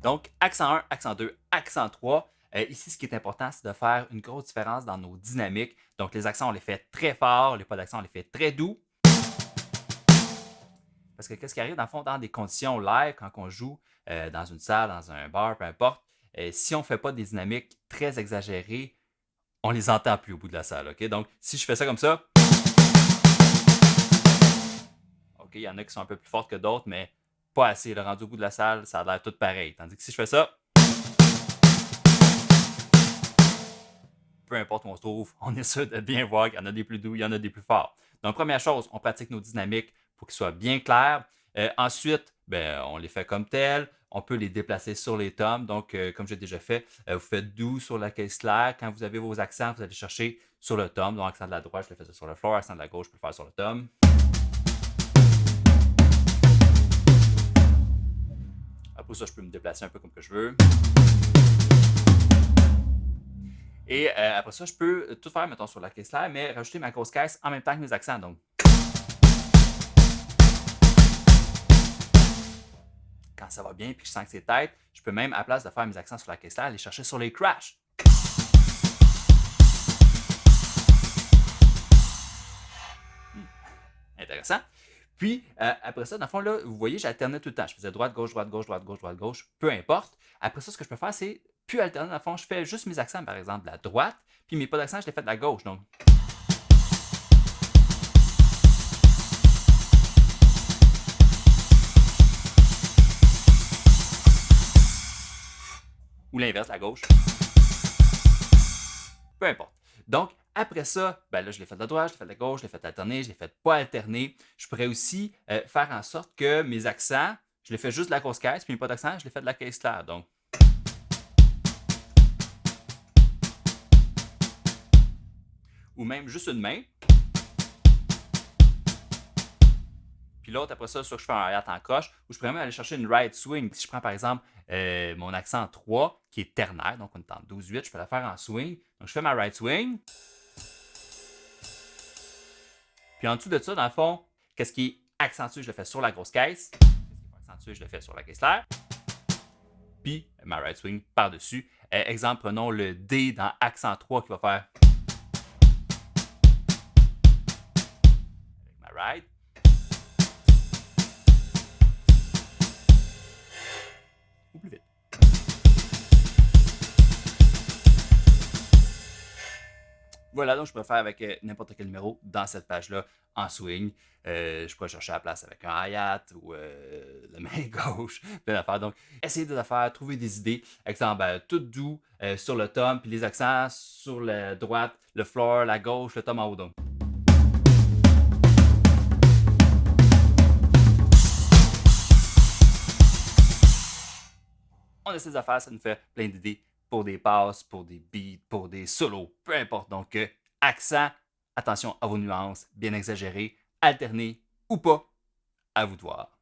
Donc, accent 1, accent 2, accent 3. Ici, ce qui est important, c'est de faire une grosse différence dans nos dynamiques. Donc, les accents, on les fait très forts, les pas d'accent, on les fait très doux. Parce que qu'est-ce qui arrive, dans le fond, dans des conditions live, quand on joue dans une salle, dans un bar, peu importe, si on ne fait pas des dynamiques très exagérées, on les entend plus au bout de la salle. Okay? Donc, si je fais ça comme ça, OK, il y en a qui sont un peu plus fortes que d'autres, mais pas assez. Le rendu au bout de la salle, ça a l'air tout pareil. Tandis que si je fais ça, peu importe où on se trouve, on est sûr de bien voir qu'il y en a des plus doux, il y en a des plus forts. Donc, première chose, on pratique nos dynamiques pour qu'ils soient bien clairs. Ensuite, on les fait comme tels. On peut les déplacer sur les tomes. Donc, comme j'ai déjà fait, vous faites doux sur la caisse claire. Quand vous avez vos accents, vous allez chercher sur le tome. Donc, accent de la droite, je le fais sur le floor. Accent de la gauche, je peux le faire sur le tome. Après ça, je peux me déplacer un peu comme que je veux. Et après ça, je peux tout faire, mettons, sur la caisse claire, mais rajouter ma grosse caisse en même temps que mes accents. Donc, quand ça va bien et que je sens que c'est tête, je peux même, à la place de faire mes accents sur la caisse claire, aller chercher sur les crashs. Intéressant. Puis, après ça, dans le fond, là, vous voyez, j'alternais tout le temps. Je faisais droite, gauche, droite, gauche, droite, gauche, droite, gauche, peu importe. Après ça, ce que je peux faire, c'est plus alterner. Dans le fond, je fais juste mes accents, par exemple, de la droite, puis mes pas d'accent, je les fais de la gauche. Donc, ou l'inverse, la gauche. Peu importe. Donc, après ça, là, je l'ai fait de la droite, je l'ai fait de la gauche, je l'ai fait alterner, je l'ai fait pas alterner. Je pourrais aussi faire en sorte que mes accents, je les fais juste de la grosse caisse, puis mes pas d'accent, je les fais de la caisse claire. Donc, ou même juste une main. Puis l'autre, après ça, soit je fais un hi-hat en coche, ou je pourrais même aller chercher une right swing. Si je prends par exemple mon accent 3, qui est ternaire, donc on est en 12-8, je peux la faire en swing. Donc je fais ma right swing. Puis en dessous de ça, dans le fond, qu'est-ce qui est accentué, je le fais sur la grosse caisse. Qu'est-ce qui n'est pas accentué, je le fais sur la caisse claire. Puis ma right swing par-dessus. Exemple, prenons le D dans accent 3 qui va faire avec ma right. Ou plus vite. Voilà, donc je peux faire avec n'importe quel numéro dans cette page-là en swing. Je pourrais chercher la place avec un hi-hat ou la main gauche, plein d'affaires. Donc, essayez de faire, trouver des idées. Exemple, tout doux sur le tom, puis les accents sur la droite, le floor, la gauche, le tom en haut. Donc. On essaie de faire, ça nous fait plein d'idées pour des passes, pour des beats, pour des solos, peu importe. Donc, accent, attention à vos nuances, bien exagérés, alternés ou pas, à vous de voir.